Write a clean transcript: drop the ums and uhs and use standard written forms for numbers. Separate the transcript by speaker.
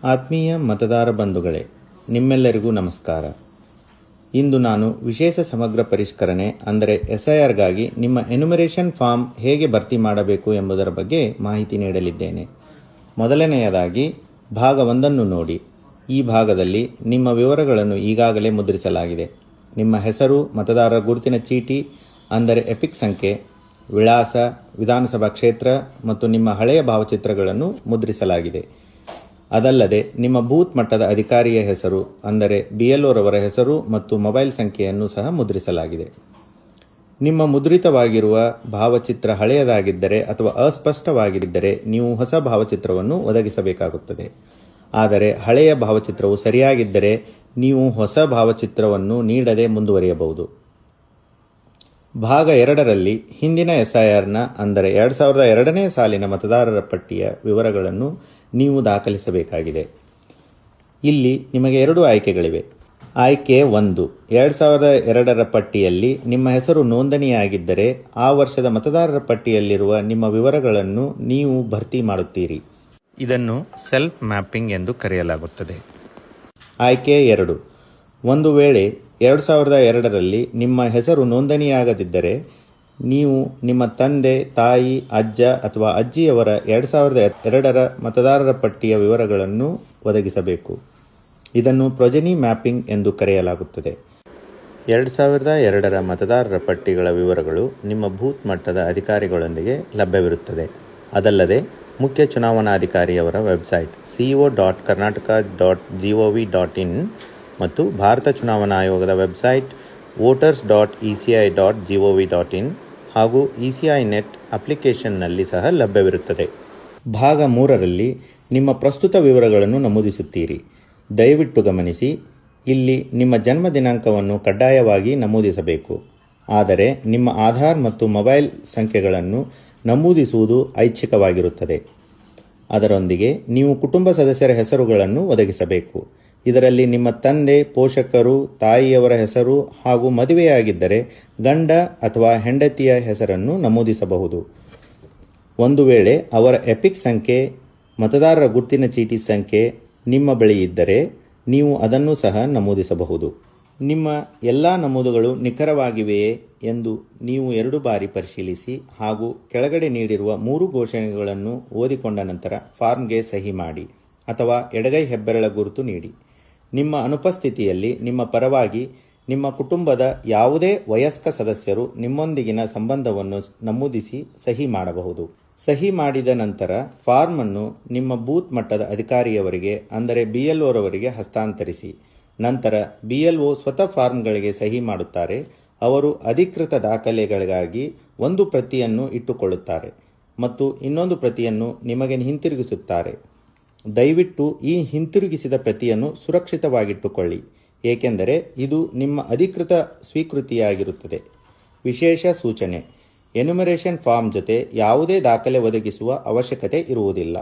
Speaker 1: ಆತ್ಮೀಯ ಮತದಾರ ಬಂಧುಗಳೇ, ನಿಮ್ಮೆಲ್ಲರಿಗೂ ನಮಸ್ಕಾರ. ಇಂದು ನಾನು ವಿಶೇಷ ಸಮಗ್ರ ಪರಿಷ್ಕರಣೆ ಅಂದರೆ SIRಗಾಗಿ ನಿಮ್ಮ ಎನ್ಯುಮರೇಷನ್ ಫಾರ್ಮ್ ಹೇಗೆ ಭರ್ತಿ ಮಾಡಬೇಕು ಎಂಬುದರ ಬಗ್ಗೆ ಮಾಹಿತಿ ನೀಡಲಿದ್ದೇನೆ. ಮೊದಲನೆಯದಾಗಿ ಭಾಗ 1 ನೋಡಿ. ಈ ಭಾಗದಲ್ಲಿ ನಿಮ್ಮ ವಿವರಗಳನ್ನು ಈಗಾಗಲೇ ಮುದ್ರಿಸಲಾಗಿದೆ. ನಿಮ್ಮ ಹೆಸರು, ಮತದಾರರ ಗುರುತಿನ ಚೀಟಿ ಅಂದರೆ ಎಪಿಕ್ ಸಂಖ್ಯೆ, ವಿಳಾಸ, ವಿಧಾನಸಭಾ ಕ್ಷೇತ್ರ ಮತ್ತು ನಿಮ್ಮ ಹಳೆಯ ಭಾವಚಿತ್ರಗಳನ್ನು ಮುದ್ರಿಸಲಾಗಿದೆ. ಅದಲ್ಲದೆ ನಿಮ್ಮ ಬೂತ್ ಮಟ್ಟದ ಅಧಿಕಾರಿಯ ಹೆಸರು ಅಂದರೆ BLOರವರ ಹೆಸರು ಮತ್ತು ಮೊಬೈಲ್ ಸಂಖ್ಯೆಯನ್ನು ಸಹ ಮುದ್ರಿಸಲಾಗಿದೆ. ನಿಮ್ಮ ಮುದ್ರಿತವಾಗಿರುವ ಭಾವಚಿತ್ರ ಹಳೆಯದಾಗಿದ್ದರೆ ಅಥವಾ ಅಸ್ಪಷ್ಟವಾಗಿದ್ದರೆ ನೀವು ಹೊಸ ಭಾವಚಿತ್ರವನ್ನು ಒದಗಿಸಬೇಕಾಗುತ್ತದೆ. ಆದರೆ ಹಳೆಯ ಭಾವಚಿತ್ರವು ಸರಿಯಾಗಿದ್ದರೆ ನೀವು ಹೊಸ ಭಾವಚಿತ್ರವನ್ನು ನೀಡದೆ ಮುಂದುವರಿಯಬಹುದು. ಭಾಗ 2ರಲ್ಲಿ ಹಿಂದಿನ SIRನ ಅಂದರೆ 2002ನೇ ಸಾಲಿನ ಮತದಾರರ ಪಟ್ಟಿಯ ವಿವರಗಳನ್ನು ನೀವು ದಾಖಲಿಸಬೇಕಾಗಿದೆ. ಇಲ್ಲಿ ನಿಮಗೆ 2 ಆಯ್ಕೆಗಳಿವೆ. ಆಯ್ಕೆ 1, 2002ರ ಪಟ್ಟಿಯಲ್ಲಿ ನಿಮ್ಮ ಹೆಸರು ನೋಂದಣಿಯಾಗಿದ್ದರೆ ಆ ವರ್ಷದ ಮತದಾರರ ಪಟ್ಟಿಯಲ್ಲಿರುವ ನಿಮ್ಮ ವಿವರಗಳನ್ನು ನೀವು ಭರ್ತಿ ಮಾಡುತ್ತೀರಿ. ಇದನ್ನು ಸೆಲ್ಫ್ ಮ್ಯಾಪಿಂಗ್ ಎಂದು ಕರೆಯಲಾಗುತ್ತದೆ. ಆಯ್ಕೆ 2, ಒಂದು ವೇಳೆ 2002ರಲ್ಲಿ ನಿಮ್ಮ ಹೆಸರು ನೋಂದಣಿಯಾಗದಿದ್ದರೆ ನೀವು ನಿಮ್ಮ ತಂದೆ, ತಾಯಿ, ಅಜ್ಜ ಅಥವಾ ಅಜ್ಜಿಯವರ 2002ರ ಮತದಾರರ ಪಟ್ಟಿಯ ವಿವರಗಳನ್ನು ಒದಗಿಸಬೇಕು. ಇದನ್ನು ಪ್ರೊಜೆನಿ ಮ್ಯಾಪಿಂಗ್ ಎಂದು ಕರೆಯಲಾಗುತ್ತದೆ. 2002ರ ಮತದಾರರ ಪಟ್ಟಿಗಳ ವಿವರಗಳು ನಿಮ್ಮ ಬೂತ್ ಮಟ್ಟದ ಅಧಿಕಾರಿಗಳೊಂದಿಗೆ ಲಭ್ಯವಿರುತ್ತದೆ. ಅದಲ್ಲದೆ ಮುಖ್ಯ ಚುನಾವಣಾಧಿಕಾರಿಯವರ ವೆಬ್ಸೈಟ್ co.karnataka.gov.in ಮತ್ತು ಭಾರತ ಚುನಾವಣಾ ಆಯೋಗದ ವೆಬ್ಸೈಟ್ voters.eci.gov.in ಹಾಗೂ ECI ನೆಟ್ ಅಪ್ಲಿಕೇಶನ್ನಲ್ಲಿ ಸಹ ಲಭ್ಯವಿರುತ್ತದೆ. ಭಾಗ 3ರಲ್ಲಿ ನಿಮ್ಮ ಪ್ರಸ್ತುತ ವಿವರಗಳನ್ನು ನಮೂದಿಸುತ್ತೀರಿ. ದಯವಿಟ್ಟು ಗಮನಿಸಿ, ಇಲ್ಲಿ ನಿಮ್ಮ ಜನ್ಮ ದಿನಾಂಕವನ್ನು ಕಡ್ಡಾಯವಾಗಿ ನಮೂದಿಸಬೇಕು. ಆದರೆ ನಿಮ್ಮ ಆಧಾರ್ ಮತ್ತು ಮೊಬೈಲ್ ಸಂಖ್ಯೆಗಳನ್ನು ನಮೂದಿಸುವುದು ಐಚ್ಛಿಕವಾಗಿರುತ್ತದೆ. ಅದರೊಂದಿಗೆ ನೀವು ಕುಟುಂಬ ಸದಸ್ಯರ ಹೆಸರುಗಳನ್ನು ಒದಗಿಸಬೇಕು. ಇದರಲ್ಲಿ ನಿಮ್ಮ ತಂದೆ, ಪೋಷಕರು, ತಾಯಿಯವರ ಹೆಸರು ಹಾಗೂ ಮದುವೆಯಾಗಿದ್ದರೆ ಗಂಡ ಅಥವಾ ಹೆಂಡತಿಯ ಹೆಸರನ್ನು ನಮೂದಿಸಬಹುದು. ಒಂದು ವೇಳೆ ಅವರ ಎಪಿಕ್ ಸಂಖ್ಯೆ, ಮತದಾರರ ಗುರುತಿನ ಚೀಟಿ ಸಂಖ್ಯೆ ನಿಮ್ಮ ಬಳಿ ಇದ್ದರೆ ನೀವು ಅದನ್ನು ಸಹ ನಮೂದಿಸಬಹುದು. ನಿಮ್ಮ ಎಲ್ಲ ನಮೂದುಗಳು ನಿಖರವಾಗಿವೆಯೇ ಎಂದು ನೀವು 2 ಬಾರಿ ಪರಿಶೀಲಿಸಿ ಹಾಗೂ ಕೆಳಗಡೆ ನೀಡಿರುವ 3 ಘೋಷಣೆಗಳನ್ನು ಓದಿಕೊಂಡ ನಂತರ ಫಾರ್ಮ್ಗೆ ಸಹಿ ಮಾಡಿ ಅಥವಾ ಎಡಗೈ ಹೆಬ್ಬೆರಳ ಗುರುತು ನೀಡಿ. ನಿಮ್ಮ ಅನುಪಸ್ಥಿತಿಯಲ್ಲಿ ನಿಮ್ಮ ಪರವಾಗಿ ನಿಮ್ಮ ಕುಟುಂಬದ ಯಾವುದೇ ವಯಸ್ಕ ಸದಸ್ಯರು ನಿಮ್ಮೊಂದಿಗಿನ ಸಂಬಂಧವನ್ನು ನಮೂದಿಸಿ ಸಹಿ ಮಾಡಬಹುದು. ಸಹಿ ಮಾಡಿದ ನಂತರ ಫಾರ್ಮ್ ಅನ್ನು ನಿಮ್ಮ ಬೂತ್ ಮಟ್ಟದ ಅಧಿಕಾರಿಯವರಿಗೆ ಅಂದರೆ BLOರವರಿಗೆ ಹಸ್ತಾಂತರಿಸಿ. ನಂತರ BLO ಸ್ವತಃ ಫಾರ್ಮ್ಗಳಿಗೆ ಸಹಿ ಮಾಡುತ್ತಾರೆ. ಅವರು ಅಧಿಕೃತ ದಾಖಲೆಗಳಿಗಾಗಿ ಒಂದು ಪ್ರತಿಯನ್ನು ಇಟ್ಟುಕೊಳ್ಳುತ್ತಾರೆ ಮತ್ತು ಇನ್ನೊಂದು ಪ್ರತಿಯನ್ನು ನಿಮಗೆ ಹಿಂತಿರುಗಿಸುತ್ತಾರೆ. ದಯವಿಟ್ಟು ಈ ಹಿಂತಿರುಗಿಸಿದ ಪ್ರತಿಯನ್ನು ಸುರಕ್ಷಿತವಾಗಿಟ್ಟುಕೊಳ್ಳಿ, ಏಕೆಂದರೆ ಇದು ನಿಮ್ಮ ಅಧಿಕೃತ ಸ್ವೀಕೃತಿಯಾಗಿರುತ್ತದೆ. ವಿಶೇಷ ಸೂಚನೆ: ಎನ್ಯುಮರೇಷನ್ ಫಾರ್ಮ್ ಜೊತೆ ಯಾವುದೇ ದಾಖಲೆ ಒದಗಿಸುವ ಅವಶ್ಯಕತೆ ಇರುವುದಿಲ್ಲ.